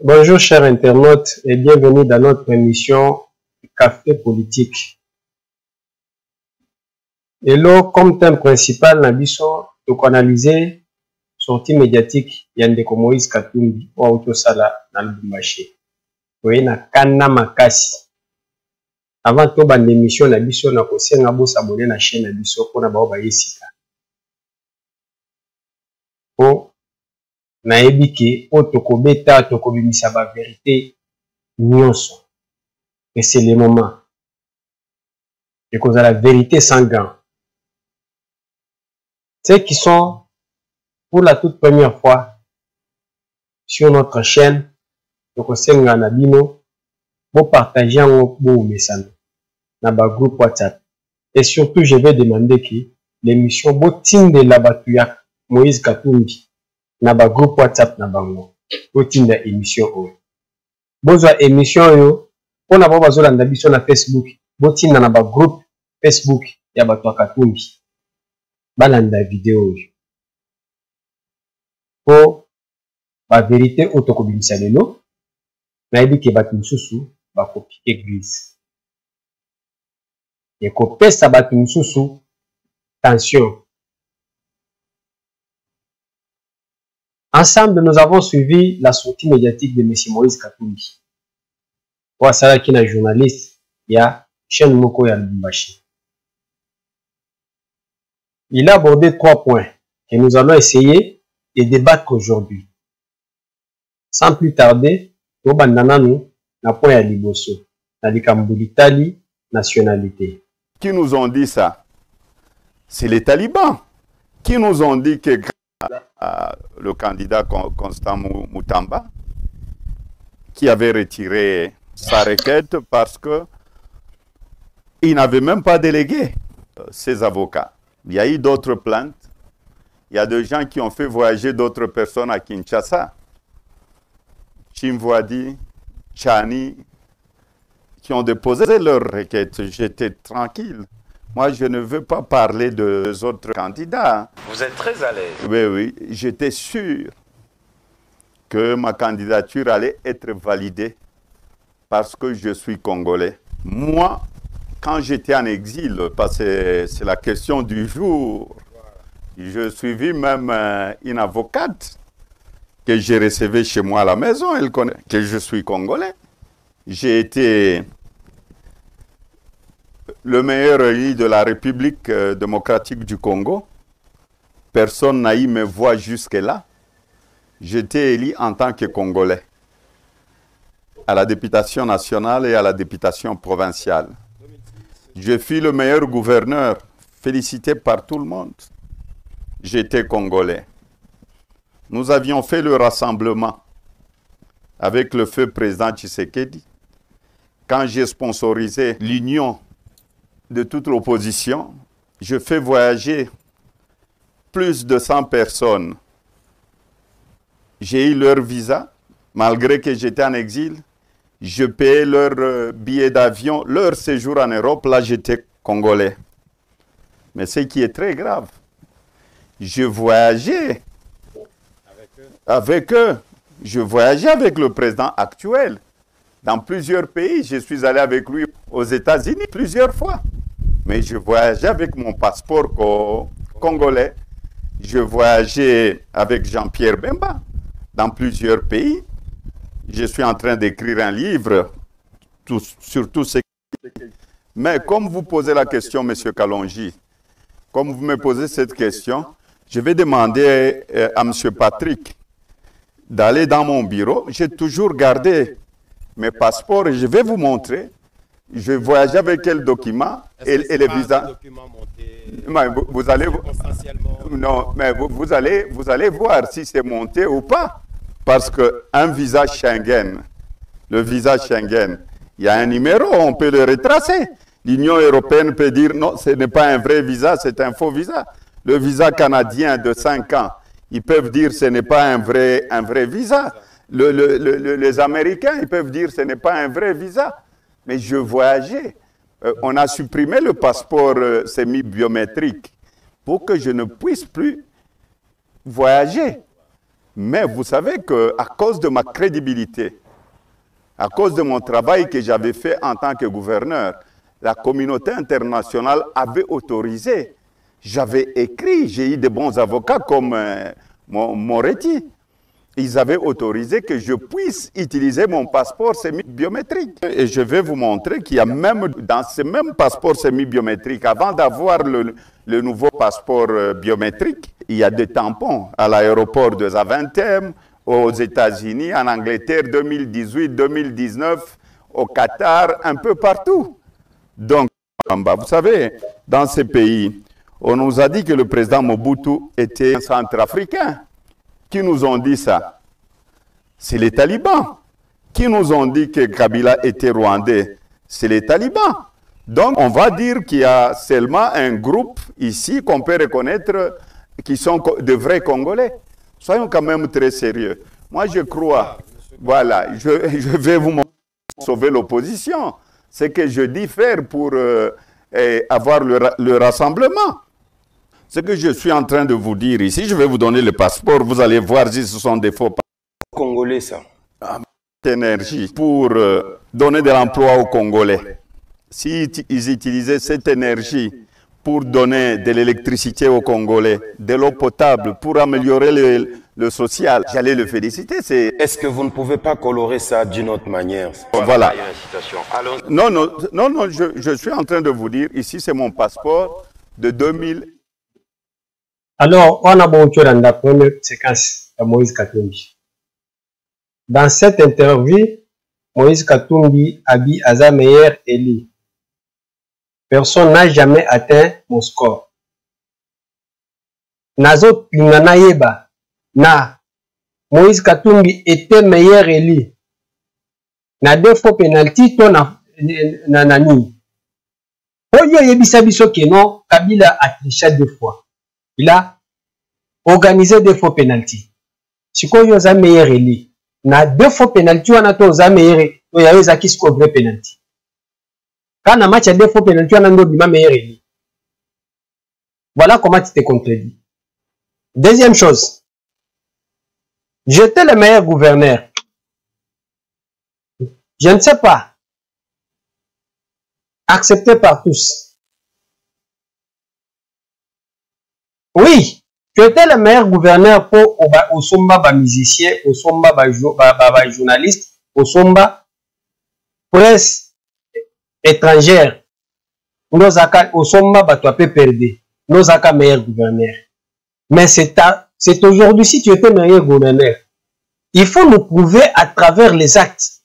Bonjour chers internautes et bienvenue dans notre émission Café Politique. Et là, comme thème principal, na biso, donc analyser sortie médiatique Yandeko Moïse Katumbi ou Autosala dans le Bumbashi. Oui, na kana makasi. Avant tout, ban émission na biso na kosenga bo s'abonner na chaîne na biso pour na bao ba yesika. Po na ebiki o tokobeta tokobimisa ba vérité nyonso. Et c'est le moment. Et cause à la vérité sans gants. Ceux qui sont pour la toute première fois sur notre chaîne, donc Senga Nabino, vous partagez un message dans le groupe WhatsApp. Et surtout, je vais demander que l'émission Botin de la Batuyak Moïse Katumbi dans le groupe WhatsApp na bango. Botin de l'émission. Boza émission yo, on a pas besoin de sur na Facebook. Botin dans le groupe Facebook ya Batuyak Katumbi. Balanda vidéo pour la vérité autocobimisa lelo na yebi ke bato mususu bakopi église et kopesa bato mususu tension. Ensemble, nous avons suivi la sortie médiatique de M. Moïse Katumbi. Pour ça, qui est journaliste, il y a chaîne Moko ya Lubumbashi. Il a abordé 3 points que nous allons essayer de débattre aujourd'hui. Sans plus tarder, nous allons na point ya liboso, na likambulitali nationalité. Qui nous ont dit ça? C'est les talibans qui nous ont dit que le candidat Constant Moutamba, qui avait retiré sa requête parce que il n'avait même pas délégué ses avocats. Il y a eu d'autres plaintes. Il y a des gens qui ont fait voyager d'autres personnes à Kinshasa. Chimwadi, Chani, qui ont déposé leur requête. J'étais tranquille. Moi, je ne veux pas parler des autres candidats. Vous êtes très à l'aise. Oui, oui. J'étais sûr que ma candidature allait être validée parce que je suis congolais. Moi, quand j'étais en exil, parce que c'est la question du jour, je suivis même une avocate que j'ai recevue chez moi à la maison. Elle connaît que je suis congolais. J'ai été le meilleur élu de la République démocratique du Congo. Personne n'a eu mes voix jusque-là. J'étais élu en tant que Congolais à la députation nationale et à la députation provinciale. Je fus le meilleur gouverneur, félicité par tout le monde. J'étais Congolais. Nous avions fait le rassemblement avec le feu président Tshisekedi. Quand j'ai sponsorisé l'union de toute l'opposition, je fais voyager plus de 100 personnes. J'ai eu leur visa, malgré que j'étais en exil. Je payais leur billet d'avion, leur séjour en Europe. Là, j'étais congolais. Mais ce qui est très grave, je voyageais avec eux. Je voyageais avec le président actuel dans plusieurs pays. Je suis allé avec lui aux États-Unis plusieurs fois. Mais je voyageais avec mon passeport congolais. Je voyageais avec Jean-Pierre Bemba dans plusieurs pays. Je suis en train d'écrire un livre sur tout ce qui... Mais comme vous posez la question, M. Kalonji, comme vous me posez cette question, je vais demander à M. Patrick d'aller dans mon bureau. J'ai toujours gardé mes passeports et je vais vous montrer. Je voyage avec quel document et les visas. Vous allez... Non, mais vous allez voir si c'est monté ou pas. Parce qu'un visa Schengen, le visa Schengen, il y a un numéro, on peut le retracer. L'Union européenne peut dire non, ce n'est pas un vrai visa, c'est un faux visa. Le visa canadien de 5 ans, ils peuvent dire ce n'est pas un vrai visa. Les Américains, ils peuvent dire ce n'est pas un vrai visa. Mais je voyageais. On a supprimé le passeport semi-biométrique pour que je ne puisse plus voyager. Mais vous savez qu'à cause de ma crédibilité, à cause de mon travail que j'avais fait en tant que gouverneur, la communauté internationale avait autorisé. J'avais écrit, j'ai eu de bons avocats comme Moretti. Ils avaient autorisé que je puisse utiliser mon passeport semi-biométrique. Et je vais vous montrer qu'il y a même dans ce même passeport semi-biométrique, avant d'avoir le nouveau passeport biométrique, il y a des tampons à l'aéroport de Zaventem, aux États-Unis, en Angleterre, 2018, 2019, au Qatar, un peu partout. Donc, vous savez, dans ces pays, on nous a dit que le président Mobutu était un centrafricain. Qui nous ont dit ça? C'est les talibans. Qui nous ont dit que Kabila était rwandais? C'est les talibans. Donc, on va dire qu'il y a seulement un groupe ici qu'on peut reconnaître qui sont de vrais Congolais. Soyons quand même très sérieux. Moi, je crois, voilà, je vais vous sauver l'opposition. C'est que je dis faire pour avoir le rassemblement. Ce que je suis en train de vous dire ici, je vais vous donner le passeport, vous allez voir si ce sont des faux passeports. Congolais, ça. Énergie pour donner de l'emploi aux Congolais. S'ils utilisaient cette énergie pour donner de l'électricité aux Congolais, de l'eau potable, pour améliorer le social, j'allais le féliciter. Est-ce que vous ne pouvez pas colorer ça d'une autre manière? Voilà. Non, je suis en train de vous dire, ici c'est mon passeport de 2000. Alors, on a beaucoup dans la première séquence de Moïse Katumbi. Dans cette interview, Moïse Katumbi a dit à sa meilleure Eli. Personne n'a jamais atteint mon score. Nazo pingana yeba na Moïse Katumbi était meilleur Eli. Na deux fois penalty to na nani. Oyo yebisa biso ke non Kabila a triché 2 fois. Il a organisé 2 fois penalty. Sikoyo za meilleur Eli. Na 2 fois penalty wana to za meilleur to ya za kisko vrai penalty. Quand on a match à 2 fois penalty wana ndo bima meilleur Eli. Voilà comment tu te contredis. Deuxième chose. J'étais le meilleur gouverneur. Je ne sais pas. Accepté par tous. Oui, tu étais le meilleur gouverneur pour au somba ba musicien, au somba ba journaliste, au somba presse étrangère. Nos aka au somba ba toi peut perdre. Nos aka meilleur gouverneur. Mais c'est aujourd'hui si tu étais meilleur gouverneur. Il faut nous prouver à travers les actes.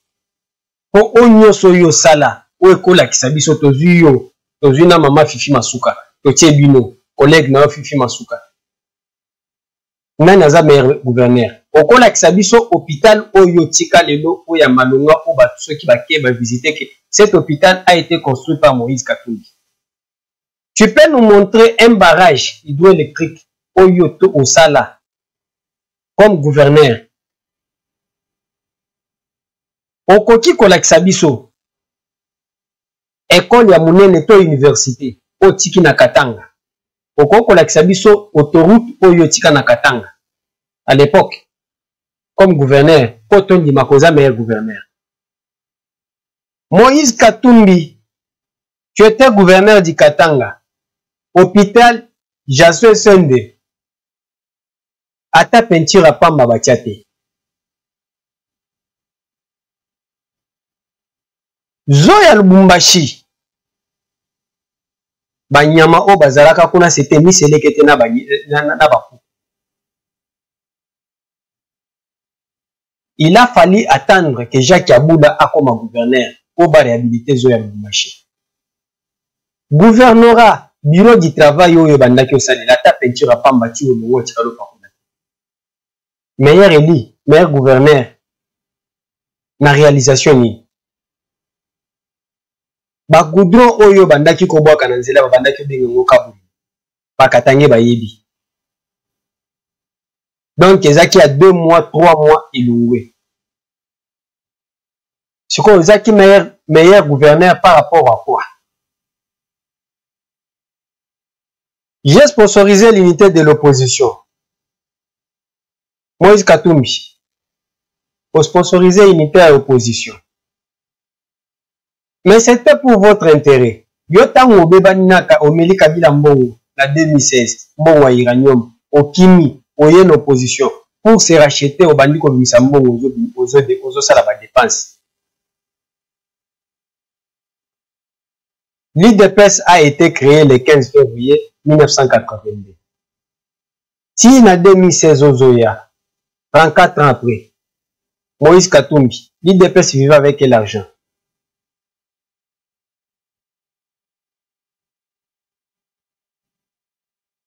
Pour onyo soyo sala, ou ekola kisabiso tozuyo, tozuna mama Fifi Masuka, totie bino. Collègue na Fifi Masuka. Nani aza meilleur gouverneur. Okola kisabiso hôpital oyo tika lelo oya malonga o ba ceux qui va visiter que cet hôpital a été construit par Moïse Katumbi. Tu peux nous montrer un barrage hydroélectrique oyo to osala comme gouverneur. Okoki kola kisabiso école ya munene to université o tiki na Katanga. Okoko la kisabiso autoroute oyo tika na Katanga. À l'époque, comme gouverneur, Potondi Makosa meilleur gouverneur. Moïse Katumbi, tu étais gouverneur du Katanga. Hôpital Jaswe Sende. Ata peinture à Pamba Batiate. Zoya Lubumbashi. Banyama o bazalaka kuna c'était miselekete na baku. Il a fallu attendre que Jacques Abouda a comme gouverneur pour réhabiliter Zoya Lubumbashi. Gouvernorat, bureau du travail oyo bandaki osalela ta peinture a Pamba ti olongo tikalo pakuna. Meilleur Eli, meilleur gouverneur na réalisation ni. Ba goudron oyo bandaki kobwaka na nzela bandaki benga ngo kabuli bakatange bayebi. Donc ezaki à 2 mois 3 mois ilungwe. Siko ezaki meilleur gouverneur par rapport à quoi? J'ai sponsorisé l'unité de l'opposition. Moïse Katumbi, pour sponsoriser unité à l'opposition. Mais c'était pour votre intérêt. Yotango Bebaninaka, Omeli Kabila Mbongo, la 2016, Mbongo à Iranium, au Kimi, au Yen opposition, pour se racheter au Bandiko Mbongo, aux Salaba dépenses. L'IDPS a été créé le 15 février 1982. Si en 2016 Ozoya, 34 ans après, Moïse Katumbi, l'IDPS vivait avec l'argent.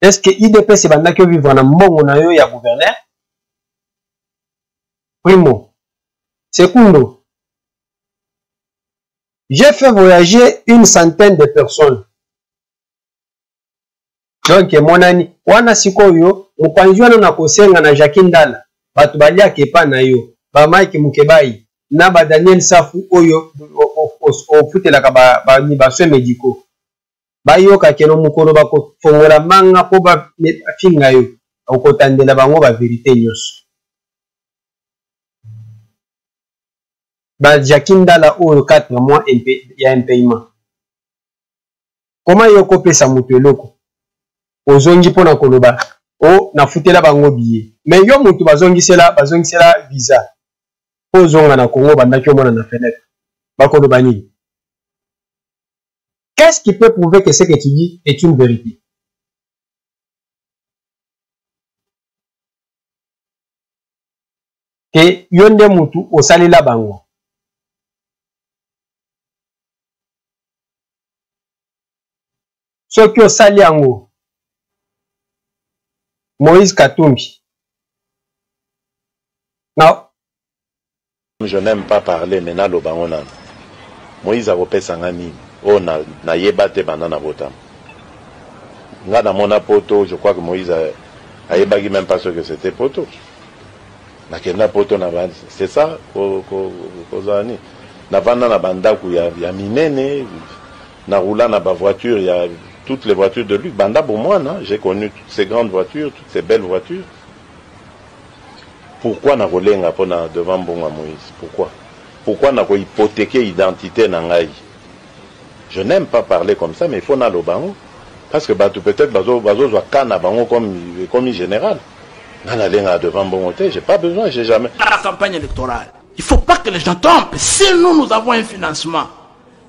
Est-ce que l'IDPS est que vivre dans Mbongo na yo ya gouverneur? Primo. Secundo. J'ai fait voyager une centaine de personnes. Donc, mon ami, wana sikoyo, mupanzi wana na kosenga na Jacques Ndala, batu balia kepa na yo, ba Mike Mukebai, na ba Daniel Safu oyo, o futelaka ba soins médicaux. Ba yoka keno mukolo bako fongola manga po ba finga yo, okotandela bango ba vérité nyonso. Jacques Ndala ou 4 mois, il y a un paiement. Comment il y a copé sa moutoueloko? Ozongi pona koloba. O na futela bango billet. Mais yo moutou bazongi sela visa. Ozonga na Congo banda kyo mona na fenêtre. Bakoloba ni. Qu'est-ce qui peut prouver que ce que tu dis est une vérité? Que yonde moutou osalila bango. Ce qui est sali yango, Moïse Katumbi. Non. Je n'aime pas parler maintenant le bangonan. Moïse a repé sangani. Oh na yebate banana botam. Nga na mona poto, je crois que Moïse a yebagi même pas ce que c'était poto. Na kenda poto na bandi. C'est ça kozani. Na vanda na bandaku ya minene, na roula na ba voiture ya toutes les voitures de luxe. Banda pour moi, j'ai connu toutes ces grandes voitures, toutes ces belles voitures. Pourquoi n'a rolenga pona devant Mbongo Moïse? Pourquoi n'a hypothéqué l'identité nangai? Je n'aime pas parler comme ça, mais il faut na lo bango. Parce que peut-être bazo soit kana bango comme général. Nana lenga devant Mbongo, j'ai pas besoin, j'ai jamais. À la campagne électorale, il faut pas que les gens tombent. Si nous avons un financement,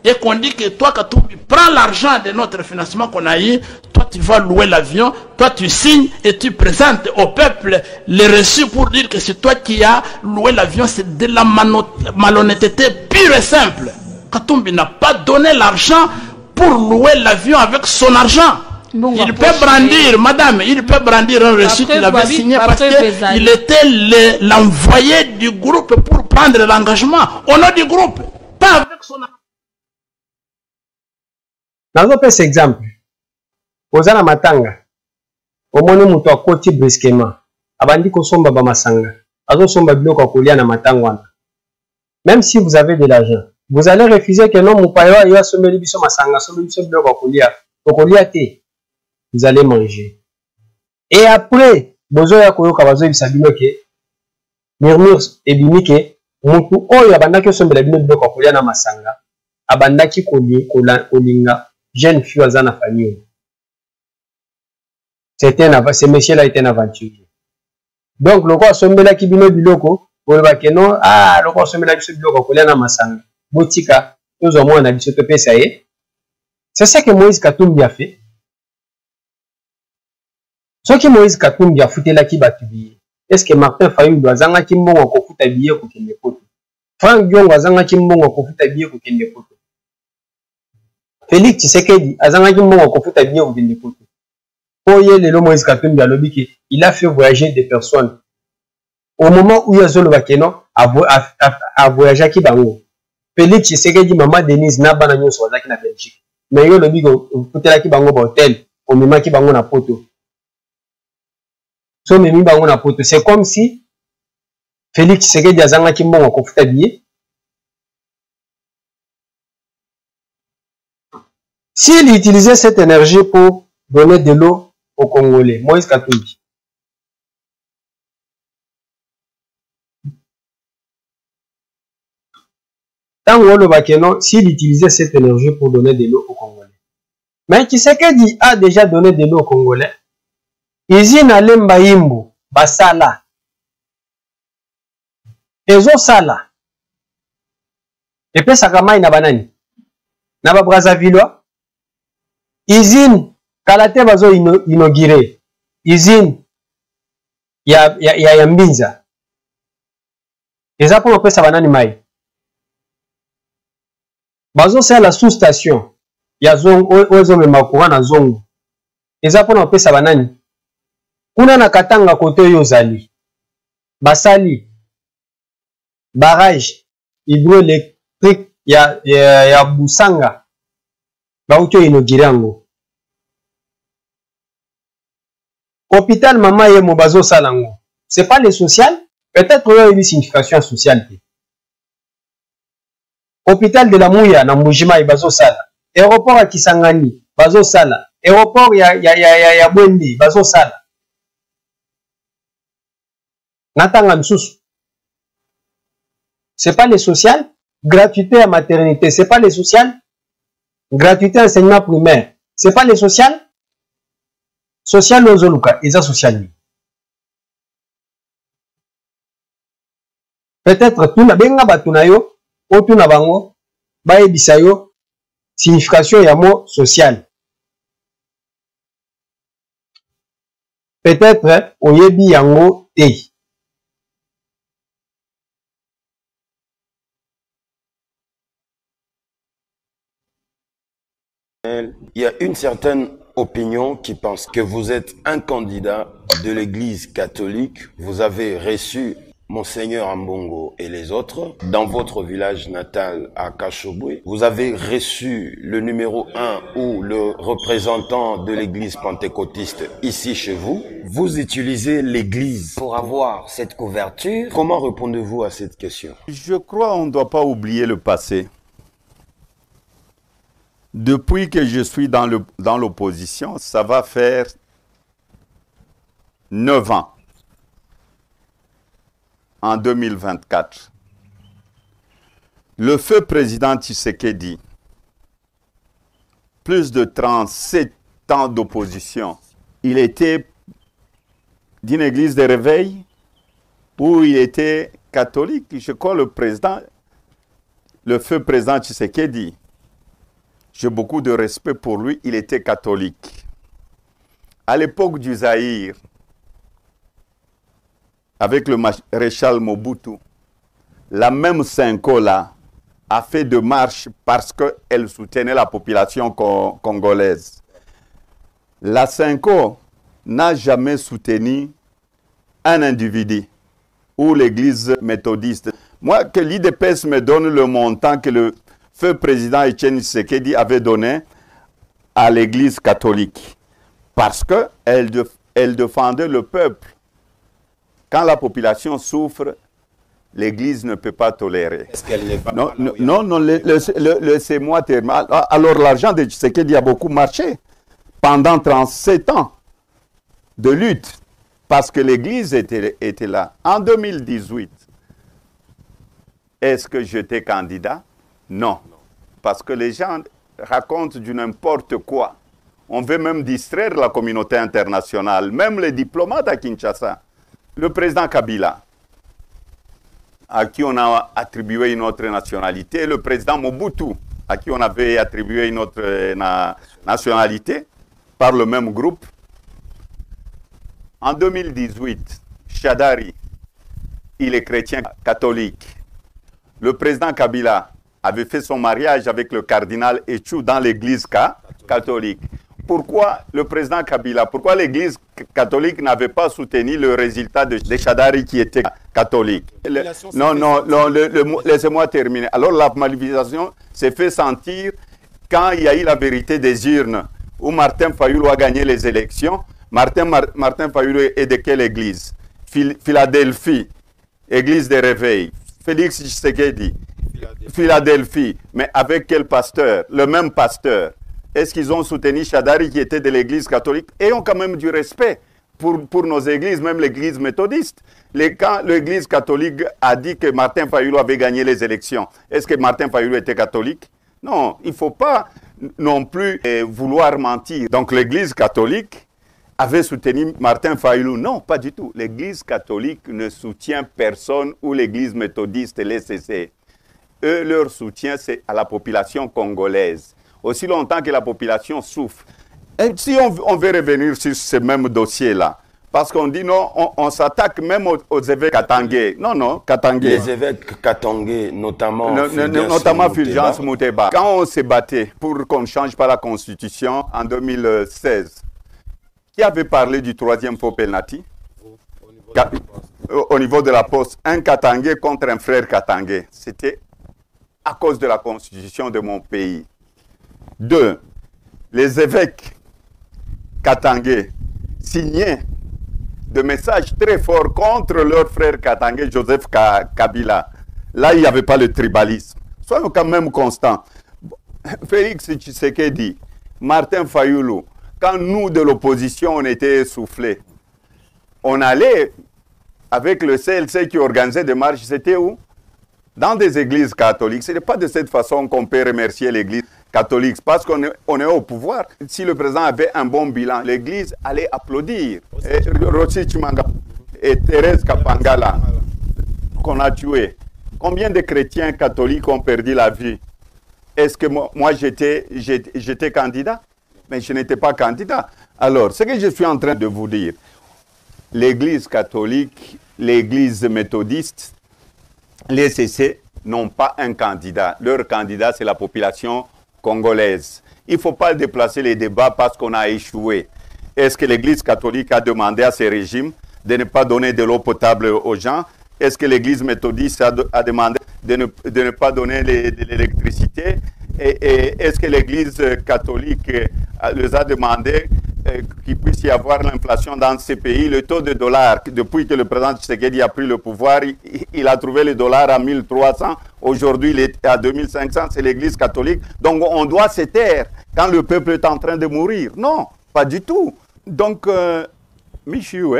et qu'on dit que toi, Katumbi, prends l'argent de notre financement qu'on a eu, toi tu vas louer l'avion, toi tu signes et tu présentes au peuple les reçus pour dire que c'est toi qui as loué l'avion, c'est de la malhonnêteté pure et simple. Katumbi n'a pas donné l'argent pour louer l'avion avec son argent. Bon, il peut brandir, madame, il peut brandir un reçu qu'il avait signé parce qu'il était l'envoyé du groupe pour prendre l'engagement au nom du groupe, pas avec son argent. Dans un exemple, Ozana Matanga, au moment où tu as côté brusquement, abandi ko somba ba masanga, azo somba biloko kolia na matangwana. Même si vous avez de l'argent, vous allez refuser que non mupayo ya someli biso masanga, someli biso biloko kolia, kolia te. Vous allez manger. Et après, bozo ya koyoka bazo bisabino ke murmure ebimi ke mutu oyo abanda ke sombela bino biloko kolia na masanga, abanda ki kolinga jeune fille à la famille. Ce monsieur-là était un aventurier. Donc, le quoi sombela ki bino biloko, pour le non, le quoi sombela ki biloko, pour na masanga. Botika, nous au moins on a dit ce ça y est. C'est ça que Moïse Katumbi a fait. Ce que Moïse Katumbi a foutu là qui batu billet. Est-ce que Martin Fayum doit zanga ki mbongo ko futa billet ko kende poto? Frank Diongo zanga ki mbongo ko futa billet ko kende poto. Félix Tshisekedi azanga ki mbongo ko futa billet ko kende poto. Oye lelo Moïse Katumbi a lobi que il a fait voyager des personnes. Au moment où il y a zolo bakeno a voyager ki bango. Félix Tshisekedi maman Denise na bana nyonso wazaki na Belgique. Mais yo lobi ko futela ki bango ba hôtel, o mema ki bango na poto. So memi bango na poto, c'est comme si Félix Tshisekedi azanga ki mbongo ko futa billet. S'il utilisait cette énergie pour donner de l'eau aux Congolais, Moïse Katumbi, Tant que s'il utilisait cette énergie pour donner de l'eau aux Congolais. Mais Tshisekedi a déjà donné de l'eau aux Congolais. Izina lemba imbu basala. Ezo sala. Epe sakamai na banani. Na ba Brazzaville. Izine kalate bazo inauguré. Izine ya Mbinza. Eza pour pesa banani mai. Bazo c'est la sous-station ya zongo ozo mema courant na zongo. Eza pona pesa banani. Kuna na Katanga koto yozali. Basali barrage hydroélectrique ya Busanga. Ba uto inauguré yango. Hôpital mama yemo bazo salango. C'est pas le social, peut-être qu'il y a une signification sociale. Hôpital de la Mouya na Mbujima bazo sala. Aéroport à Kisangani bazo sala. Aéroport ya Bwendi bazo sala. Natanga msusu. C'est pas le social. Gratuité à maternité, c'est pas le social. Gratuité à enseignement primaire, c'est pas le social. Social ozoluka, eza social. Peut-être tout na benga batunayo, otuna bango, ba ebisayo, signification ya mot social. Peut-être oyebi yango te. Il y a une certaine opinion qui pense que vous êtes un candidat de l'église catholique. Vous avez reçu Monseigneur Ambongo et les autres dans votre village natal à Kashobwe. Vous avez reçu le numéro 1 ou le représentant de l'église pentecôtiste ici chez vous. Vous utilisez l'église pour avoir cette couverture. Comment répondez-vous à cette question? Je crois qu'on ne doit pas oublier le passé. Depuis que je suis dans l'opposition, ça va faire 9 ans. En 2024. Le feu président Tshisekedi, plus de 37 ans d'opposition, il était d'une église de réveil où il était catholique. Je crois le feu président Tshisekedi, j'ai beaucoup de respect pour lui, il était catholique. À l'époque du Zaïre, avec le maréchal Mobutu, la même Senko-là a fait de marche parce qu'elle soutenait la population congolaise. La Senko n'a jamais soutenu un individu ou l'église méthodiste. Moi, que l'IDPS me donne le montant que le feu président Etienne Tshisekedi avait donné à l'église catholique parce qu'elle défendait le peuple. Quand la population souffre, l'Église ne peut pas tolérer. Est-ce qu'elle n'est pas... Non, laissez-moi terminer. Alors l'argent de Tshisekedi a beaucoup marché pendant 37 ans de lutte parce que l'Église était là. En 2018, est-ce que j'étais candidat? Non. Parce que les gens racontent du n'importe quoi. On veut même distraire la communauté internationale, même les diplomates à Kinshasa. Le président Kabila, à qui on a attribué une autre nationalité, le président Mobutu, à qui on avait attribué une autre nationalité, par le même groupe. En 2018, Shadari, il est chrétien catholique. Le président Kabila avait fait son mariage avec le cardinal Etchou dans l'église catholique. Pourquoi le président Kabila, pourquoi l'église catholique n'avait pas soutenu le résultat de Shadari qui était catholique? Laissez-moi terminer. Alors la manifestation s'est fait sentir quand il y a eu la vérité des urnes, où Martin Fayulu a gagné les élections. Martin Fayulu est de quelle église? Philadelphie, église des réveils. Félix Tshisekedi, Philadelphie. Mais avec quel pasteur? Le même pasteur. Est-ce qu'ils ont soutenu Shadari qui était de l'église catholique? Ayons quand même du respect pour nos églises, même l'église méthodiste. Quand l'église catholique a dit que Martin Fayulu avait gagné les élections, est-ce que Martin Fayulu était catholique? Non, il ne faut pas non plus vouloir mentir. Donc l'église catholique avait soutenu Martin Fayulu. Non, pas du tout. L'église catholique ne soutient personne ou l'église méthodiste, l'ECC. Eux, leur soutien, c'est à la population congolaise. Aussi longtemps que la population souffre. Et si on veut revenir sur ce même dossier-là, parce qu'on dit non, on s'attaque même aux évêques katangais. Non, non, katangais. Les évêques katangais, notamment Fulgence Mouteba. Quand on s'est battu pour qu'on ne change pas la constitution en 2016, qui avait parlé du troisième faux penalty? Au niveau de la poste, un katangais contre un frère katangais. C'était à cause de la constitution de mon pays. 2. Les évêques katangais signaient de messages très forts contre leur frère katangais Joseph Kabila. Là, il n'y avait pas le tribalisme. Soyons quand même constants. Félix Tshisekedi, Martin Fayulu, quand nous de l'opposition on était essoufflés, on allait avec le CLC qui organisait des marches, c'était où? Dans des églises catholiques. Ce n'est pas de cette façon qu'on peut remercier l'église catholique, parce qu'on est au pouvoir. Si le président avait un bon bilan, l'église allait applaudir. Rossi Chimanga et Thérèse Kapangala, qu'on a tué. Combien de chrétiens catholiques ont perdu la vie? Est-ce que moi j'étais candidat? Mais je n'étais pas candidat. Alors, ce que je suis en train de vous dire, l'église catholique, l'église méthodiste, les CC n'ont pas un candidat. Leur candidat, c'est la population congolaise. Il ne faut pas déplacer les débats parce qu'on a échoué. Est-ce que l'église catholique a demandé à ces régimes de ne pas donner de l'eau potable aux gens? Est-ce que l'église méthodiste a demandé de ne pas donner de l'électricité? Et est-ce que l'église catholique les a demandé qu'il puisse y avoir l'inflation dans ces pays? Le taux de dollar, depuis que le président Tshisekedi a pris le pouvoir, il a trouvé le dollar à 1300. Aujourd'hui, il est à 2500. C'est l'église catholique. Donc, on doit se taire quand le peuple est en train de mourir. Non, pas du tout. Donc, Michiou,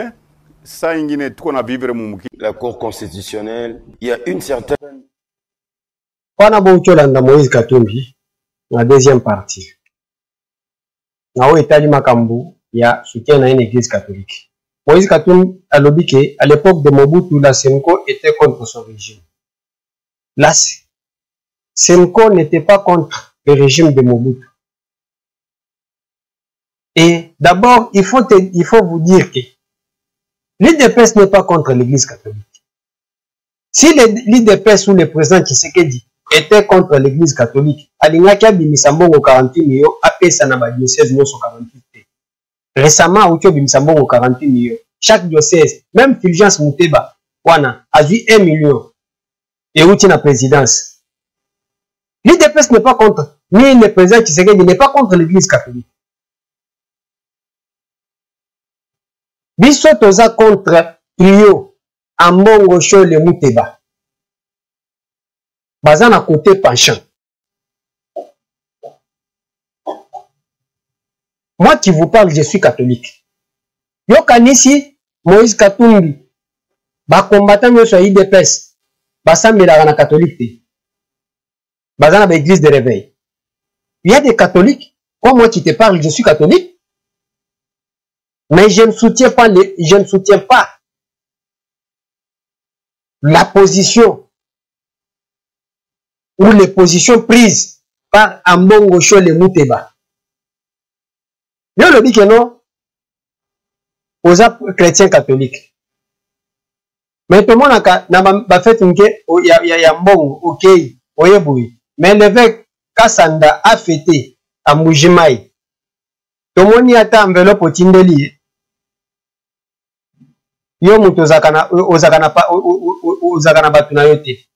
ça, la Cour constitutionnelle, il y a une certaine... On a beaucoup de Moïse Katumbi, la deuxième partie. Dans l'état du Makambu, il y a soutien à une église catholique. Moïse Katumbi a lobby qu'à l'époque de Mobutu, la Senko était contre son régime. La Senko n'était pas contre le régime de Mobutu. Et d'abord, il faut vous dire que l'IDPS n'est pas contre l'église catholique. Si l'IDPS ou le président Tshisekedi était contre l'église catholique, alingaki abimisambo 48 millions, apesa na ba diocèse nyonso 48. Récemment, auto abimisambo 48 millions. Chaque diocèse, même Fulgence Mouteba, wana, a vu 1 million. Et outi na présidence. L'IDPS n'est pas contre, ni le président Tshisekedi n'est pas contre l'église catholique. Biso toza contre trio, Ambongo Chole Mouteba. Baza na côté penchant. Moi qui vous parle, je suis catholique. Yo kanisi Moïse Katumbi, ba combattant yo so IDPS, basambela na catholique. Baza na église de réveil. Il y a des catholiques, comme moi qui te parle, je suis catholique. Mais je ne soutiens pas la position ou les positions prises par Ambongo Chole Mouteba. Je le dis que non, aux chrétiens catholiques. Mais tout le monde a fait une guerre, il y a Mbongo, ok, oyeboui. Mais l'évêque Kassanda a fêté à Moujimaï. Tout le monde y a ta enveloppe au Tindeli. Yo muto ozakana batu na yote.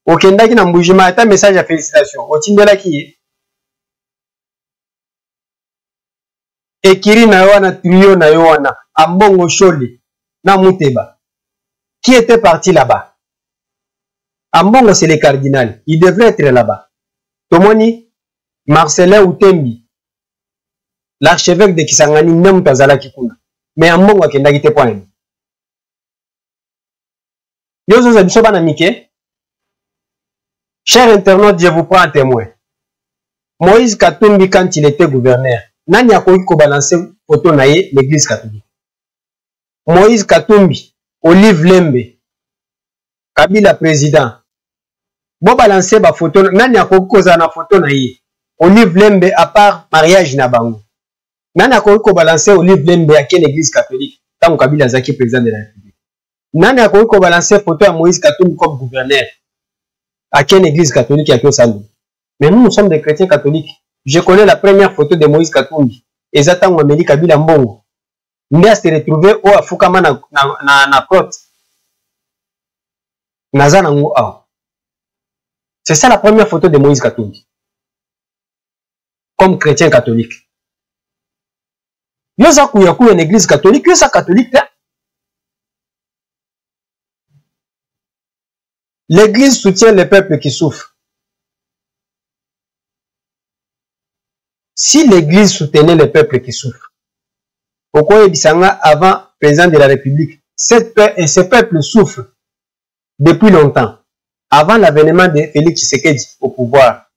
Okendaki na Mbujima ata message ya félicitations. Otindelaki ye. Ekiri na yo wana trio na yo wana Ambongo Chole na Mouteba. Qui était parti là-bas? Ambongo c'est le cardinal. Il devrait être là-bas. Tomoni Marcelin Outembi, l'archevêque de Kisangani même Tazala Kikuna. mais en mbongo akendaki te point. Yozo zabiso bana mike. Chers internautes, je vous prends un témoin. Moïse Katumbi, quand il était gouverneur, nani akoki ko balancer photo na ye l'église catholique. Moïse Katumbi, Olive Lembe, Kabila président. Bon balancer ba photo, nani akoki koza na photo na ye. Olive Lembe à part mariage na bango. Nani akoki ko balancer Olive Lembe à quelle église catholique tant Kabila zaki président de la République. Nani akoki ko balancer photo à Moïse Katumbi comme gouverneur à quelle église catholique à Kyosambi. Mais nous sommes des chrétiens catholiques. Je connais la première photo de Moïse Katumbi. Ezatan Wameli Kabila Mbongo. Ndia s'est retrouvé au Afukama na côte. Nazana Ngu Ao. C'est ça la première photo de Moïse Katumbi. Comme chrétien catholique. Yosa Kouyakou une église catholique. Yosa catholique là. L'église soutient le peuple qui souffre. Si l'église soutenait le peuple qui souffre, pourquoi Ebisanga avant président de la République, ce peuple souffre depuis longtemps, avant l'avènement de Félix Tshisekedi au pouvoir.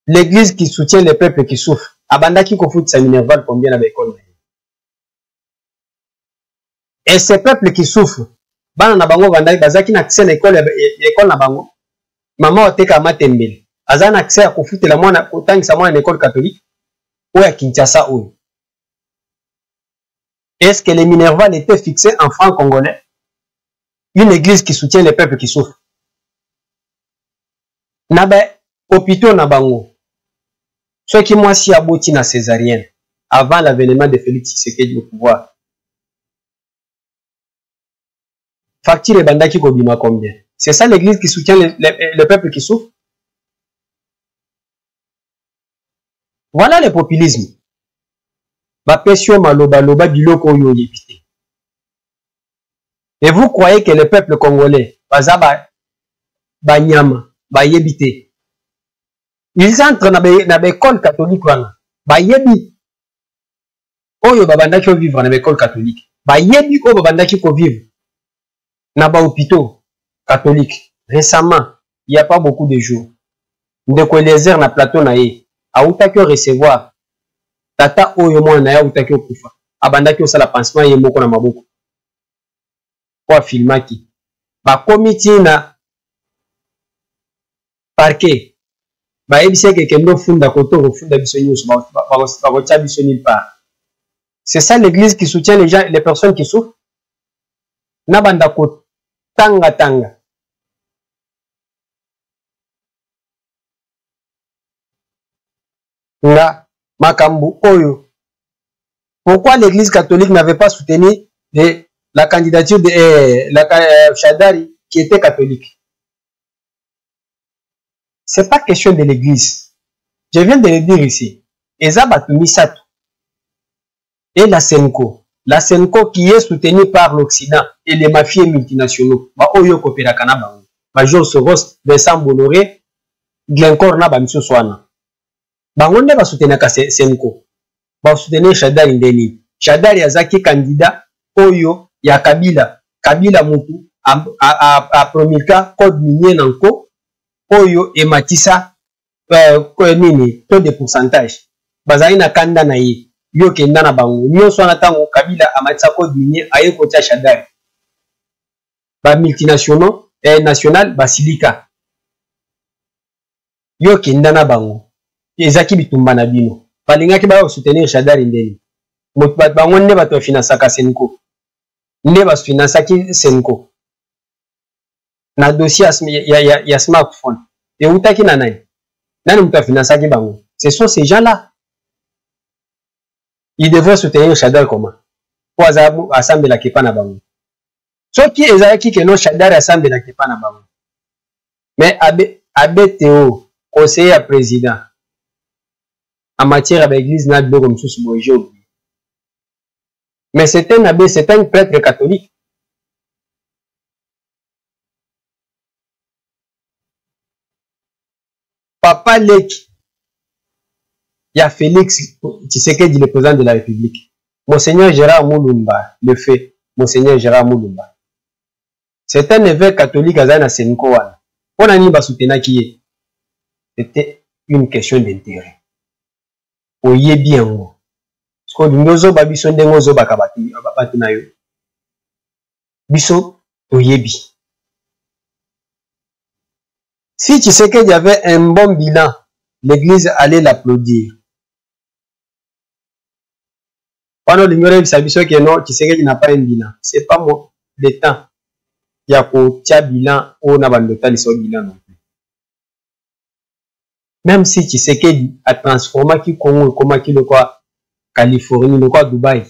L'église qui soutient le peuple qui souffre, Abandaki Kofout sa minerval combien avec l'école. Et ce peuple qui souffre, Bana na bango Bandaki Bazaki na accès à l'école na bango, maman oteka matembele. Azan accès à Kofout la moine autant que sa moine école catholique ou à Kinshasa ou. Est-ce que les Minerval étaient fixés en francs congolais? Une église qui soutient les peuples qui souffrent. Nabe hôpitaux na bango. Ceux qui moi si abouti na césarienne avant l'avènement de Félix Tshisekedi au pouvoir. Facture bandaki kobima combien? C'est ça l'église qui soutient le peuple qui souffre? Voilà le populisme. Et vous croyez que le peuple congolais, ils entrent dans l'école catholique. Oyo babandaki vivre dans l'école catholique. Bayebi oyo babandaki vivre dans les hôpitaux catholiques. Récemment, il n'y a pas beaucoup de jours. Ndeko Eliezer na plateau na ye. Autaki recevoir tata oyo mwana ya autaki okufa abandaki osala pansement ye moko na maboko kwa filmaki bakomiti na parquet bayebisi ke kendo funda koto funda biso nyuso bakotya biso nulle part. C'est ça l'église qui soutient les gens, les personnes qui souffrent. Na banda ko tanga nga makambu oyo. Pourquoi l'église catholique n'avait pas soutenu la candidature de Shadari qui était catholique? C'est pas question de l'église. Je viens de le dire ici. Ezaba Tumisato et la Senko. La Senko qui est soutenue par l'Occident et les mafieux multinationaux. Ba oyo kopera kanaba. Ba Georges Soros, Vincent Bolloré, Glencore na ba Miso Swana. Bangonde va soutenir Senko. Va soutenir Shadari Ndeni. Shadari azaki candidat oyo ya Kabila. Kabila mutu a promulgué code minier nanko oyo et matisa nini taux de pourcentage. Bazali na kanda na ye. Yo kenda na bango. Nyo so na tango Kabila a matisa code minier aye kotia Shadari. Ba multinationaux national basilika. Yo kenda na bango. Ezaki bitumba na bino. Balingaki ba soutenir Shadari Ndeni. Bango nde bato finansaka Senko. Nde ba finansaki Senko. Na dossier ya smartphone. Et utaki na nani? Nani muta finansaki bango? Ce sont ces gens-là. Ils devraient soutenir Shadari comment? Pour azabu assemble la kepa na bango. Ceux qui ezaki que non Shadari assemble la kepa na bango. Mais ABTO, conseiller à président, en matière de l'église n'a pas comme sous Bojo. Mais c'est un abbé, c'est un prêtre catholique. Papa Lek, il y a Félix Tshisekedi, le président de la République. Monseigneur Gérard Moulumba, le fait, Monseigneur Gérard Moulumba. C'est un évêque catholique à Senko. On a ni basutena qui est. C'était une question d'intérêt. Oye bien. Parce que nous babison dengozo bakabati na yo. Biso oyebi. Si tu sais qu'il y avait un bon bilan, l'église allait l'applaudir. Pendant l'ignorer, ça veut dire que non, tu sais qu'il n'a pas un bilan. C'est pas moi, le temps. Il y a un bilan, on a un bilan non plus. Même si tu sais qu'il a transformé qui Congo, comment qu'il le quoi, Californie, le quoi Dubaï,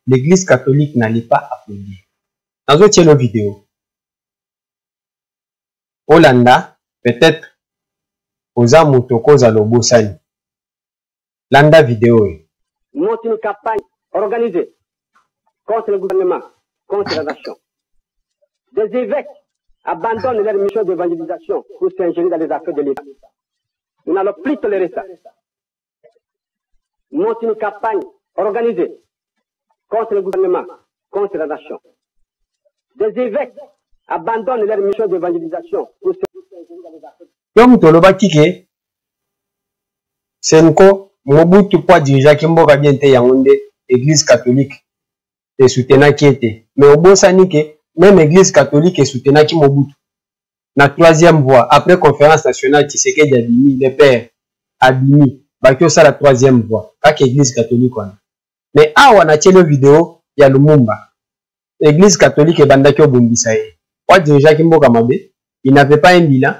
l'église catholique n'allait pas applaudir. Dans une autre vidéo, Hollanda, peut-être, aux amotokos à l'obosani. Landa vidéo. Monte une campagne organisée contre le gouvernement, contre la nation. Des évêques abandonnent leur mission d'évangélisation pour s'ingérer dans les affaires de l'État. Nous n'allons plus tolérer ça. Monte une campagne organisée contre le gouvernement, contre la nation. Des évêques abandonnent leur mission d'évangélisation pour s'ingérer dans les affaires de l'État. Comme Toloba Kike, Senko, Mobutu pour diriger Kimboka Biente Yaoundé, église catholique, et soutenant qui était. Mais au Bosanike, même l'église catholique est soutenant qui Mobutu. La troisième voie, après conférence nationale, Tshisekedi Abimi, les pères, Abimi, Bakio ça la troisième voie, pas l'église catholique. Mais on a une vidéo, il y a le Lumumba. L'église catholique est Bandakio Bumbisaye. Pour diriger Kimboka Mabe, il n'avait pas un bilan.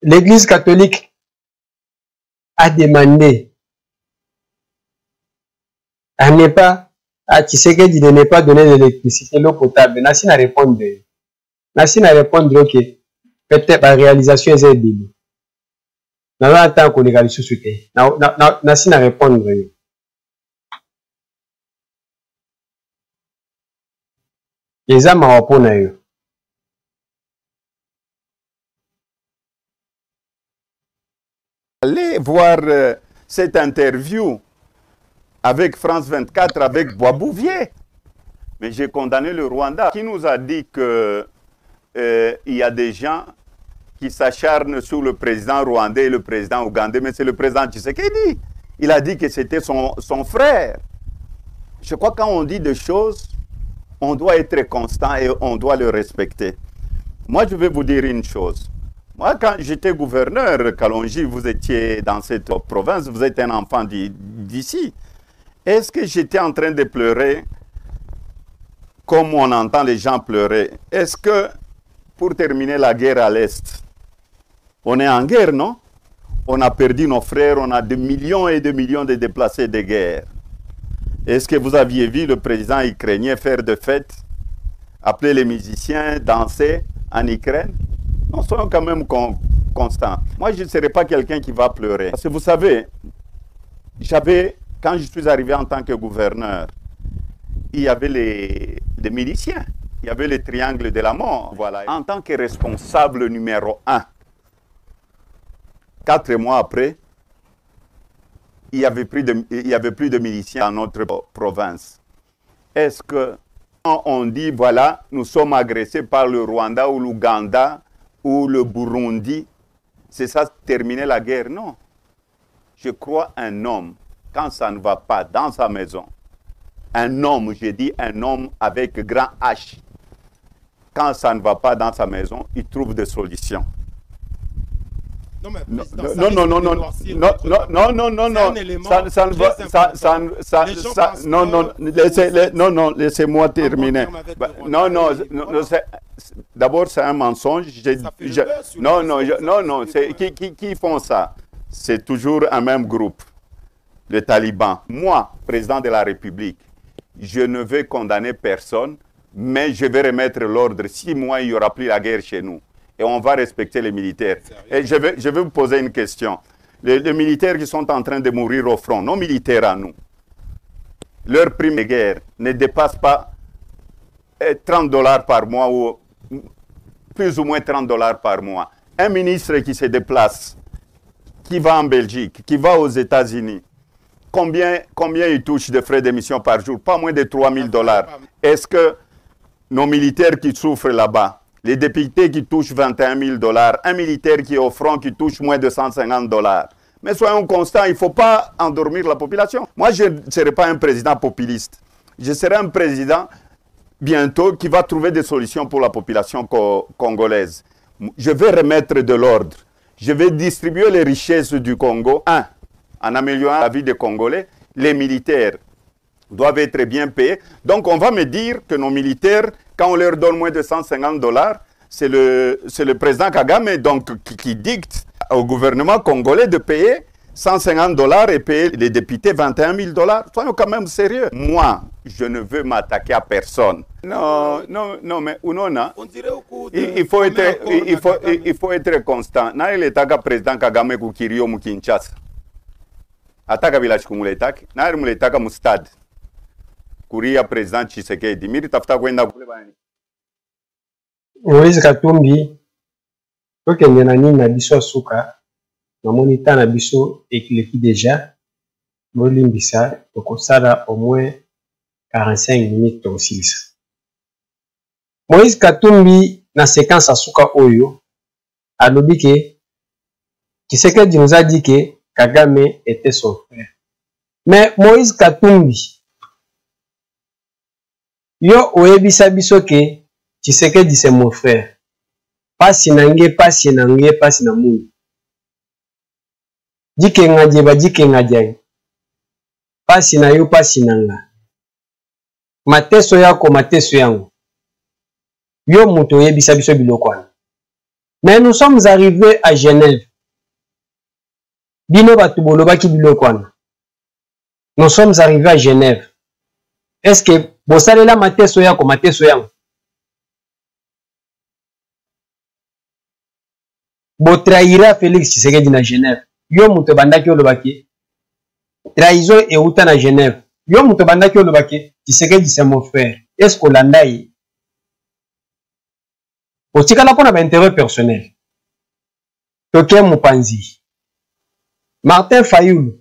L'église catholique a demandé à ne pas, à Tshisekedi de ne pas donner de l'électricité, l'eau potable. Nassi n'a répondu. Nassi n'a répondu que peut-être la réalisation est débile. N'a pas attend qu'on les réalise sous Nassi n'a répondu. Les âmes ont répondu. Allez voir cette interview avec France 24, avec Boisbouvier. Mais j'ai condamné le Rwanda qui nous a dit que il y a des gens qui s'acharnent sur le président rwandais et le président ougandais, mais c'est le président Tshisekedi. Il a dit que c'était son frère. Je crois que quand on dit des choses, on doit être constant et on doit le respecter. Moi, je vais vous dire une chose. Moi, quand j'étais gouverneur, Kalonji, vous étiez dans cette province, vous êtes un enfant d'ici. Est-ce que j'étais en train de pleurer comme on entend les gens pleurer? Est-ce que, pour terminer la guerre à l'Est, on est en guerre, non? On a perdu nos frères, on a des millions et des millions de déplacés de guerre. Est-ce que vous aviez vu le président ukrainien faire de fêtes, appeler les musiciens, danser en Ukraine? Non, soyons quand même constants. Moi, je ne serai pas quelqu'un qui va pleurer. Parce que vous savez, quand je suis arrivé en tant que gouverneur, il y avait les miliciens. Il y avait le triangle de la mort. Voilà. En tant que responsable numéro 1, 4 mois après, il n'y avait plus de miliciens dans notre province. Est-ce que quand on dit, voilà, nous sommes agressés par le Rwanda ou l'Ouganda, ou le Burundi, c'est ça terminer la guerre? Non. Je crois un homme, quand ça ne va pas dans sa maison, un homme, je dis un homme avec grand H, quand ça ne va pas dans sa maison, il trouve des solutions. Non, mais non, laissez-moi terminer. D'abord, c'est un mensonge. Non, qui font ça? C'est toujours un même groupe, les talibans. Moi, président de la République, je ne vais condamner personne, mais je vais remettre l'ordre. 6 mois, il n'y aura plus la guerre chez nous. Et on va respecter les militaires. Et je vais vous poser une question. Les militaires qui sont en train de mourir au front, nos militaires à nous, leur prime de guerre ne dépasse pas 30 $ par mois ou plus ou moins 30 $ par mois. Un ministre qui se déplace qui va en Belgique, qui va aux États-Unis, combien il touche de frais d'émission par jour? Pas moins de 3 000 $. Est-ce que nos militaires qui souffrent là-bas, les députés qui touchent 21 000 $, un militaire qui est au front qui touche moins de 150 $? Mais soyons constants, il ne faut pas endormir la population. Moi, je ne serai pas un président populiste. Je serai un président bientôt qui va trouver des solutions pour la population congolaise. Je vais remettre de l'ordre. Je vais distribuer les richesses du Congo. En améliorant la vie des Congolais, les militaires doivent être bien payés. Donc, on va me dire que nos militaires, quand on leur donne moins de 150 $, c'est le président Kagame donc, qui dicte au gouvernement congolais de payer 150 $ et payer les députés 21 000 $. Soyons quand même sérieux. Moi, je ne veux m'attaquer à personne. Non, mais Unona, il faut être constant. N'a l'état président Kagame Kukirio Mukinchas. Ataka village kumuletaki, n'a muletaka mu stade. Kuria président Tshisekedi, miri tafuta kwenda kule bani. Moïse Katumbi, tokende na nini na biso suka, na monita na biso ekileki déjà, molimbisa, tokosala au moins 45 minutes au 6. Moïse Katumbi, na séquence à suka oyo, alobi ke, Tshisekedi nous a dit que Kagame était son frère. Mais Moïse Katumbi, yo oyebisa biso ke, Tshisekedi c'est mon frère. Pasi nange, pasi nange, pasi na mou. Dike ngadjeba, dike ngadjang. Pasi na yo, pasi nanga. Mateso yako, mateso yango. Yo muto yebisa biso bilokwana. Mais nous sommes arrivés à Genève. Bino batubolo baki bilokwana. Nous sommes arrivés à Genève. Est-ce que bosalela mateso yako, mateso yango? Bo trahira Félix Tshisekedi na Genève. Yo muto bandaki olobaki. Trahison et outa na Genève. Yo muto bandaki olobaki. Tshisekedi c'est mon frère. Est-ce qu'on l'a eu? Otikala pona ba intérêt personnel. Toke Mupanzi. Martin Fayulu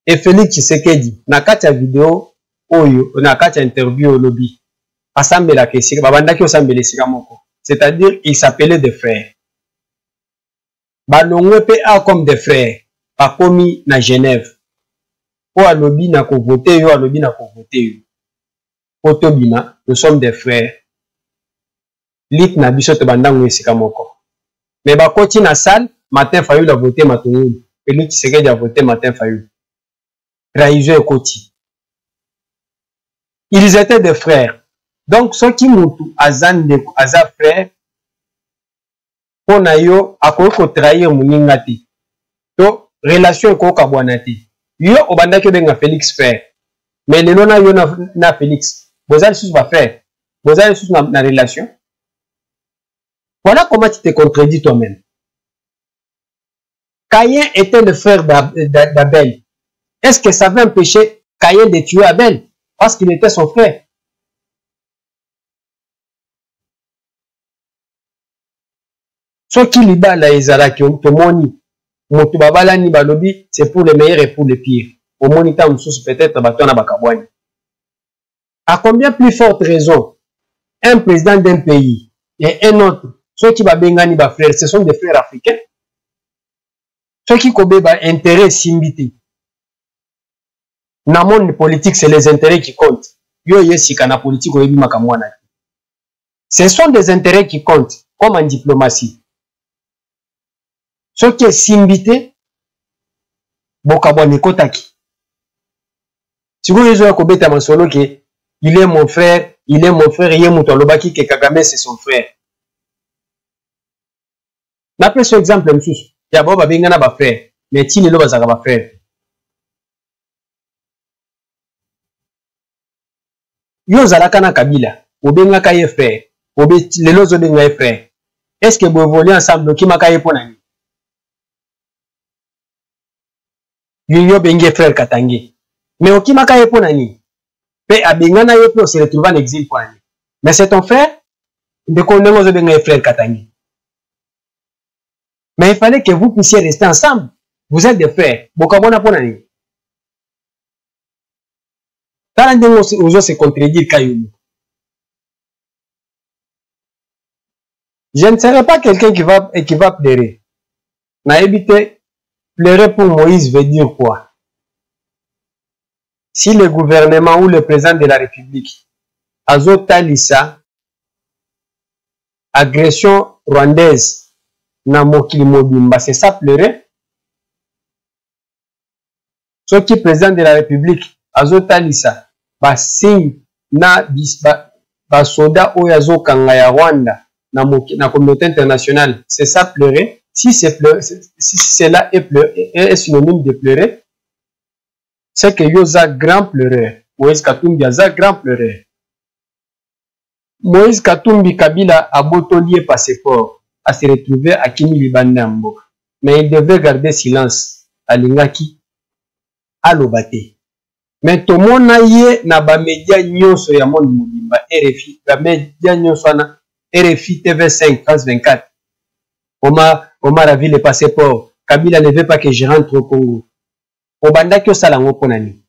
et Félix Tshisekedi na kati ya vidéo oyo na kati ya interview au lobby. Asambela kesika babandaki osambela sika moko. C'est-à-dire ils s'appelaient des frères. Balongwe pe a comme des frères, pas commis na Genève. O alobi na ko voter yo, alobi na ko voter yo. Otobina, nous sommes des frères. Lit na biso te bandango esika moko. Mais ba koti na salle, Martin Fayulu a voté Matungulu. Félix Tshisekedi a voté Martin Fayulu. Trahison et koti. Ils étaient des frères. Donc ceux qui mutu azan de aza frère on a yo akoko trahir muninga te. To relation ko kabwana te. Yo obandaki benga Félix frère. Mais lelo na yo na Félix. Bozali sous va faire. Bozali sous na relation. Voilà comment tu te contredis toi-même. Caïn était le frère d'Abel. Est-ce que ça va empêcher Caïn de tuer Abel parce qu'il était son frère? Ce qui liba la ezalaki tomoni moto babala ni balobi c'est pour les meilleurs et pour les pires. Au monita mususu peut-être batona bakabwani. À combien plus forte raison un président d'un pays et un autre, ceux qui babengani ba frères, ce sont des frères africains. Ceux qui kobe ba intérêt simbité. Na monde politique c'est les intérêts qui comptent. Yo yesika na politique oyebi makamwana. Ce sont des intérêts qui comptent comme en diplomatie. Ce qui est simbité, bokabwane kotaki. Si vous voulez kobeta masolo que il est mon frère, il est muto lobaki que Kagame c'est son frère. N'appelle ce exemple msusu. Ya boba bengana ba frère, mais tini lo bazaka ba frère. Yo zalaka na Kabila, obengaka ye frère, lelo zo benga ye frère. Est-ce que vous évoluez ensemble qui m'a kaye pona ni? Yo bengue frère Katangi. Mais au qui m'a kaye pona ni? Pe abengana yo pe se retrouver en exil pona ni. Mais c'est ton frère? De kondengo zo benga ye frère Katangi. Mais il fallait que vous puissiez rester ensemble. Vous êtes des frères. Bokamona ponani. Talendemo ozo se contredire Kayumi. Je ne serai pas quelqu'un qui va pleurer. Na évité, pleurer pour Moïse veut dire quoi? Si le gouvernement ou le président de la République azotalisa agression rwandaise na mokili mobimba, c'est ça pleurer? Ce qui est président de la République azotalisa ba signe na ba soda oyazo kanga ya Rwanda na communauté internationale, c'est ça pleurer? Si cela est synonyme de pleurer, c'est que yoza grand pleureur. Moïse Katumbi aza grand pleureur. Moïse Katumbi Kabila a botolié passeport à se retrouver à Kimi Libanambo. Mais il devait garder silence à Lingaki, à Lobate. Mais tout le monde a yé na ba média nyonso ya monde mobimba RFI, ba média nyonso na RFI TV5 France 24. Omar a vu le passeport. Kabila ne veut pas que je rentre au Congo. Obanda kyo salango ponani.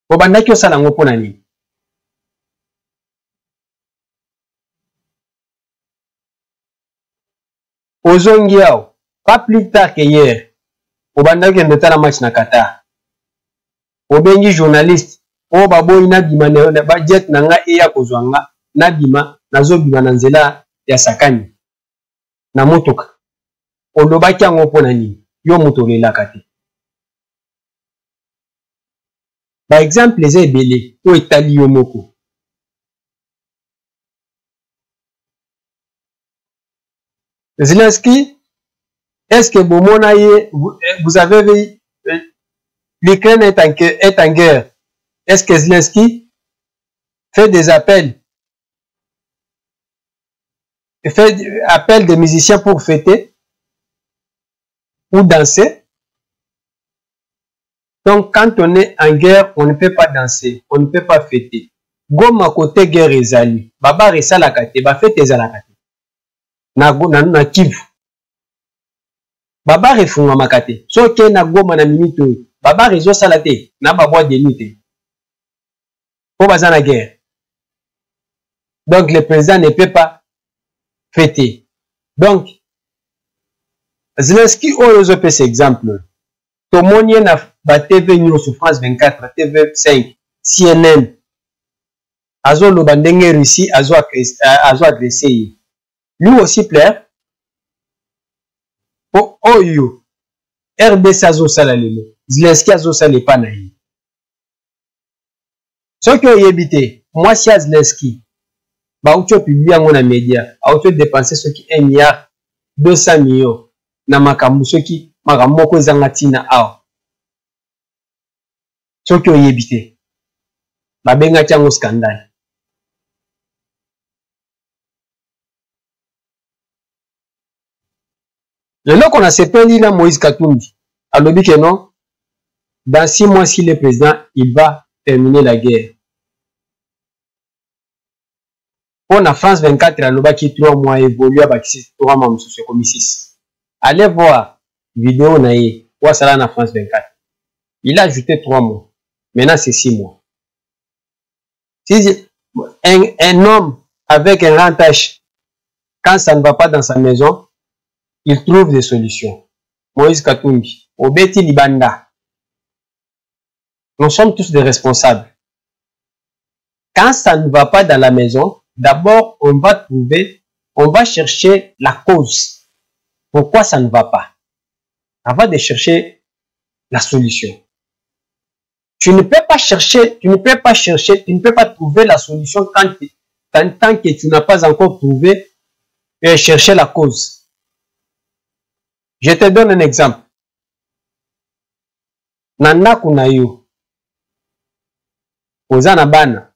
Obanda kyo salango ponani. Ozongiao, pas plus tard que hier. Obanda kyo ndetala match na Qatar. Obengi journaliste. O baboyi na bima na budget na nga eya kozwanga na bima nazo bima na nzela ya sakani na motoka. Olobaki yango pona nini? Yo moto lelaka te. Par exemple, les ebele o etali yo moko. Zelensky, est-ce que vous avez vu l'Ukraine est en guerre? Est-ce que Zelensky fait des appels? Fait appel des musiciens pour fêter ou danser? Donc, quand on est en guerre, on ne peut pas danser, on ne peut pas fêter. Goma côté guerre ezali, baba resala kate, ba fête ezala kate. Na Kivu. Baba refunga makate. So ke na goma na minute, baba rezo salate, na ba bois de nuit. Pour baza na guerre. Donc le président ne peut pas fêter. Donc Zelensky oyozo pese exemple. Tomonye na ba TV News France 24, TV5, CNN. Azo loba ndenge Russie azo agressé. Lui aussi plaire. Oh oyo. RDC azo sala lelo. Zelensky azo sala pa na yi. Ce qui est évité, moi si Zelensky, bah où tu publies en média, où tu dépenser ce qui est 1 milliard 200 millions, na makambu ce qui makamoko zangatina ao. Ce qui est évité, bah benga tiango scandale. Le lot qu'on a sepeli là Moïse Katumbi, a lobby que non, dans 6 mois si le président il va terminer la guerre. On a France 24 à l'oba qui 3 mois évolue à 3 mois comme 6. Allez voir vidéo naïe ou ça na France 24. Il a ajouté 3 mois. Maintenant c'est 6 mois. Si un homme avec un grand âge, quand ça ne va pas dans sa maison, il trouve des solutions. Moïse Katumbi, Obeti Libanda. Nous sommes tous des responsables. Quand ça ne va pas dans la maison, d'abord, on va chercher la cause. Pourquoi ça ne va pas? Avant de chercher la solution. Tu ne peux pas trouver la solution tant que tu n'as pas encore trouvé et cherché la cause. Je te donne un exemple. Nanda kunayo. Ozana bana.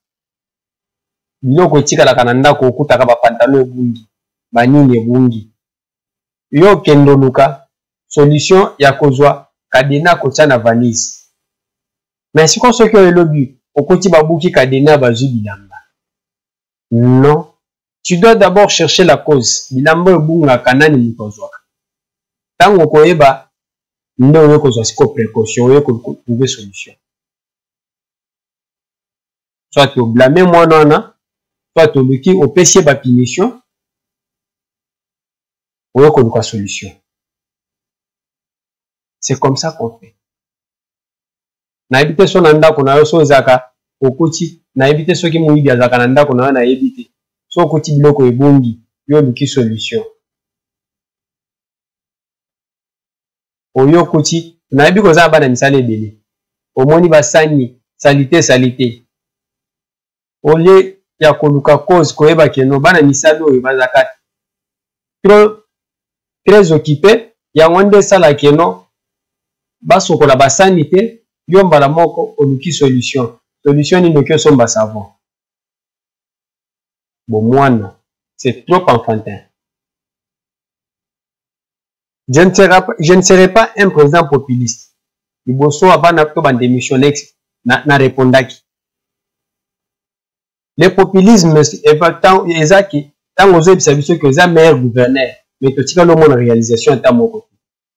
Biloko etikala kananda ko okutaka ba pantalon ebungi banini ebungi yo kendo luka solution ya kozwa kadena kotia na valise mais si soki oyo elobi okoti babuki kadena bazwi bilamba non Tu dois d'abord chercher la cause. Bilambo ebunga kanani mutozwaka. Tango koyeba ndo yo kozwa siko précaution yo ko trouver solution. Soit tu blâmer moi nana, soit tu luki au péché ba punition. Ou ko luka solution. C'est comme ça qu'on fait. Na ebite so nanda ko na yo so zaka okuti na ebite so ki muibi azaka nanda ko na ebite. So kuti biloko ebongi yo luki solution. Oyo kuti na ebi ko za bana misale ebele. Omoni basani salite. Ole ya koluka cause koyeba keno bana misale oyo bazaka très occupé ya wonde sala keno basokola basani te yo mbala moko oluki solution. Solution ni noke somba savon. Bon, moine, c'est trop enfantin. Je ne serai pas un président populiste. Il faut que démissionner na répondaki. Le populisme est tant aux autres services que ça meilleur gouverneur. Mais tu as le monde réalisation à ta moko.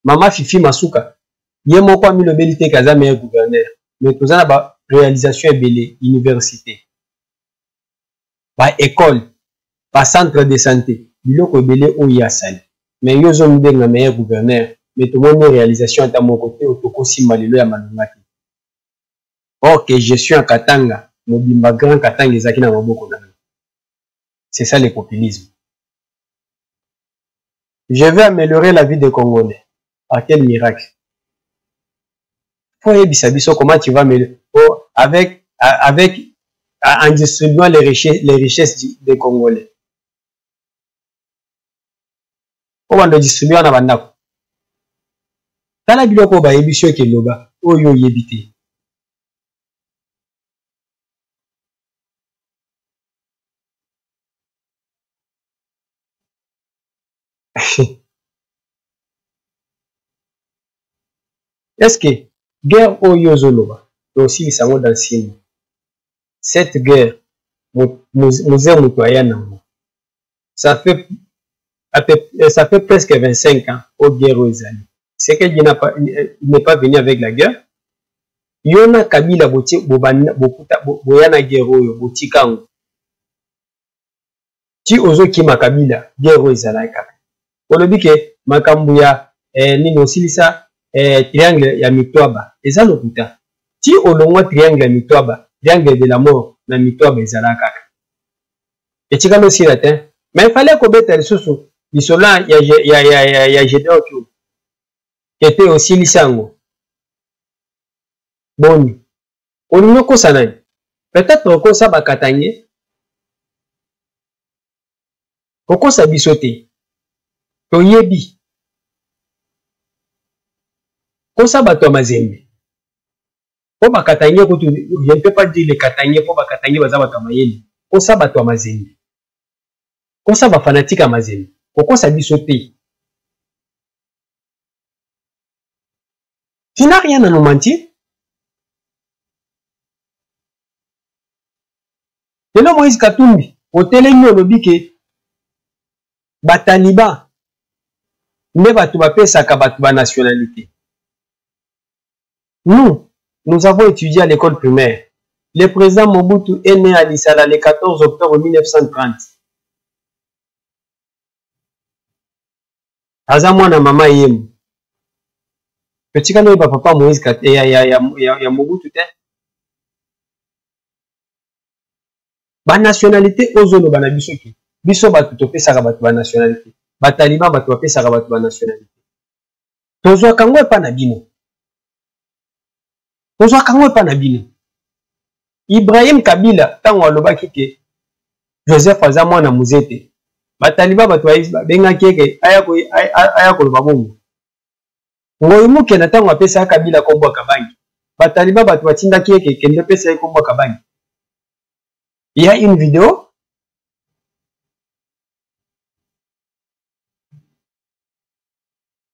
Maman Fifi Masuka, il y a mon quoi mi le belité kaza meilleur gouverneur. Mais tu as la réalisation est belé université. Par école, par centre de santé, biloko ebele oya sali. Mais yo zo mbenga meilleur gouverneur, mais tout le monde réalisation à mon côté otoko simalelo ya malungaki. Or que je suis en Katanga, mobimba grand Katanga ezaki na maboko na. C'est ça le populisme. Je vais améliorer la vie des Congolais. Par quel miracle? Faut yebisa biso comment tu vas améliorer en distribuant les richesses des Congolais. Comment le distribuer en abandako? Tala biloko ba yebisio ke loba oyo yebite. Est-ce que guerre oyo zoloba aussi les sango dans 6 mois? Cette guerre ça fait presque 25 ans au guerre aux amis. C'est qu'il n'est pas venu avec la guerre. Yona Kabila boyana guerre oyo botikango. Ti ozo kima Kabila guerre aux amis. Olobi ke makambu ya nino silisa triangle ya mitwaba eza lokuta. Ti olongwa triangle ya mitwaba, triangle de la mort na mitwaba ezala kaka. Etikalo siratin, mais il fallait kobeta lisusu lisola ya Gédéon qui était aussi lisango. Boni. Olingo kosanani. Peut-être kosa bakatanye. Kokosa bisote. Toyebi. Kosa bato mazembe. Po bakatanye ko je ne peux pas dire les katanye po bakatanye baza bato mayeli. Kosa bato mazembe. Kosa ba fanatique mazembe. Kokosa bisote. Tu n'as rien à nous mentir. Et là, Moïse Katumbi, au télémi, on dit que Bataliba ne va pas sa nationalité. Nous avons étudié à l'école primaire. Le président Mobutu est né à Lissala le 14 octobre 1930. Azamwana mama yemu. Petit kano ba papa Moïse Kat ya Mobutu te. Ba nationalité ozolo bana biso ki. Biso batu topesa ka batu ba nationalité. Ba taliban batu bapesa ka batu ba nationalité. Tozwa kango epa na bino. Tozwa kango epa na bino. Ibrahim Kabila tango alobaki ke Joseph Azamwana muzete. Ba taliban batu benga keke aya ko babongo. Ngoyi muke na tango apesa Kabila kombo kabangi. Bataliba batu batinda keke kende pesa kombo kabangi. Il y a une vidéo.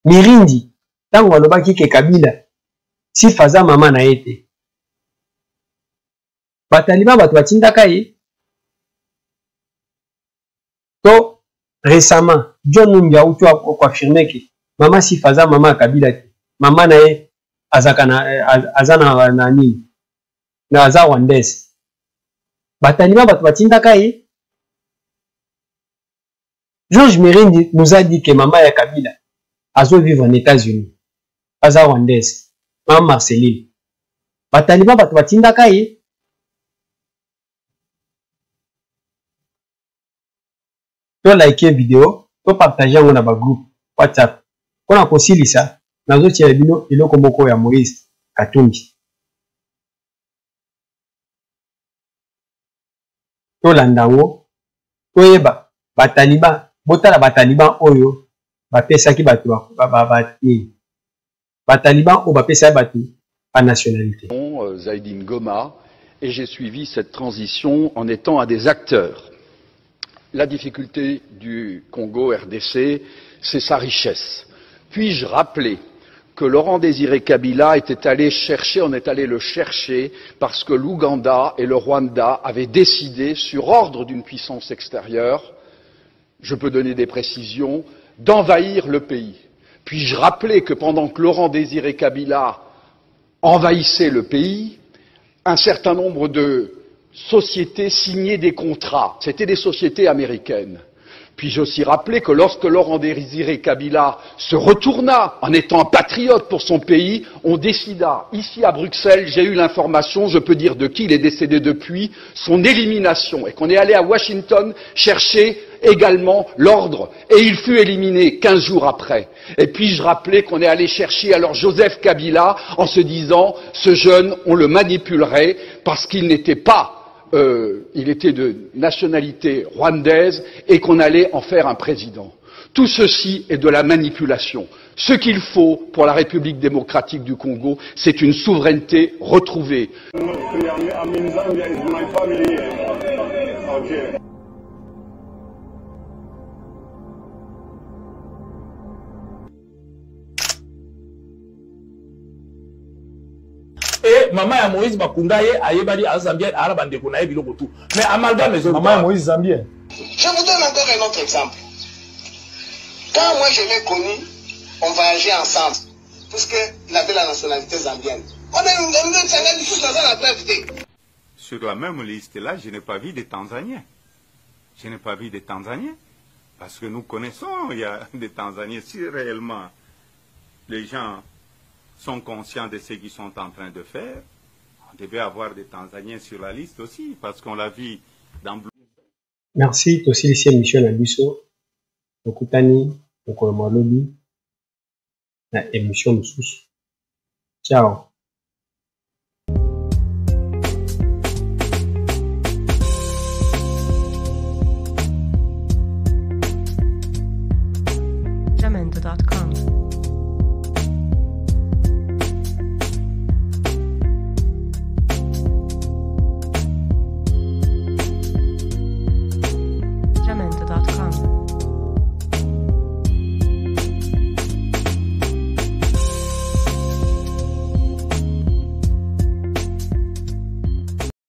Mirindi tango alobaki ke Kabila si faza mama na ete. Bataliba batu batinda kai. To récemment John Nunga ou tu as confirmé que maman si faza maman Kabila maman nae azana na nini na aza rwandaise batalima batu batinda kai. Georges Merindi nous a dit que maman ya Kabila azo vivre en États-Unis aza rwandaise maman Marceline batalima batu batinda kai. To like vidéo, to partager on a ba groupe WhatsApp. Qu'on a possible ça, nazo tia bino iloko moko ya Moïse Katumbi. To landango, to yeba bataliba, botala bataliba oyo ba pesa ki batu bataliba o ba pesa batu pa nationalité. Zaidine Goma, et j'ai suivi cette transition en étant un des acteurs. La difficulté du Congo RDC, c'est sa richesse. Puis-je rappeler que Laurent Désiré Kabila était allé chercher, on est allé le chercher parce que l'Ouganda et le Rwanda avaient décidé, sur ordre d'une puissance extérieure, je peux donner des précisions, d'envahir le pays. Puis-je rappeler que pendant que Laurent Désiré Kabila envahissait le pays, un certain nombre de sociétés signaient des contrats. C'était des sociétés américaines. Puis-je aussi rappeler que lorsque Laurent Désiré Kabila se retourna en étant un patriote pour son pays, on décida, ici à Bruxelles, j'ai eu l'information, je peux dire de qui il est décédé depuis, son élimination, et qu'on est allé à Washington chercher également l'ordre, et il fut éliminé 15 jours après. Et puis-je rappeler qu'on est allé chercher alors Joseph Kabila en se disant, ce jeune, on le manipulerait parce qu'il n'était pas il était de nationalité rwandaise et qu'on allait en faire un président. Tout ceci est de la manipulation. Ce qu'il faut pour la République démocratique du Congo, c'est une souveraineté retrouvée. Et maman ya Moïse Bakunda ye ayebali a Zambien arabande kuna biloko tout. Mais amalgame les autres. Maman ya Moïse Zambien. Je vous donne encore un autre exemple. Quand moi je l'ai connu, on voyageait ensemble, puisqu'il avait la nationalité zambienne. On a une certaine chose dans la preuve. Sur la même liste-là, je n'ai pas vu des Tanzaniens. Je n'ai pas vu des Tanzaniens. Parce que nous connaissons, il y a des Tanzaniens. Si réellement les gens sont conscients de ce qu'ils sont en train de faire, on devait avoir des Tanzaniens sur la liste aussi, parce qu'on l'a vu dans... Merci, aussi ici émission na biso, Okutani, Okolomalobi, na émission Mususu. Ciao.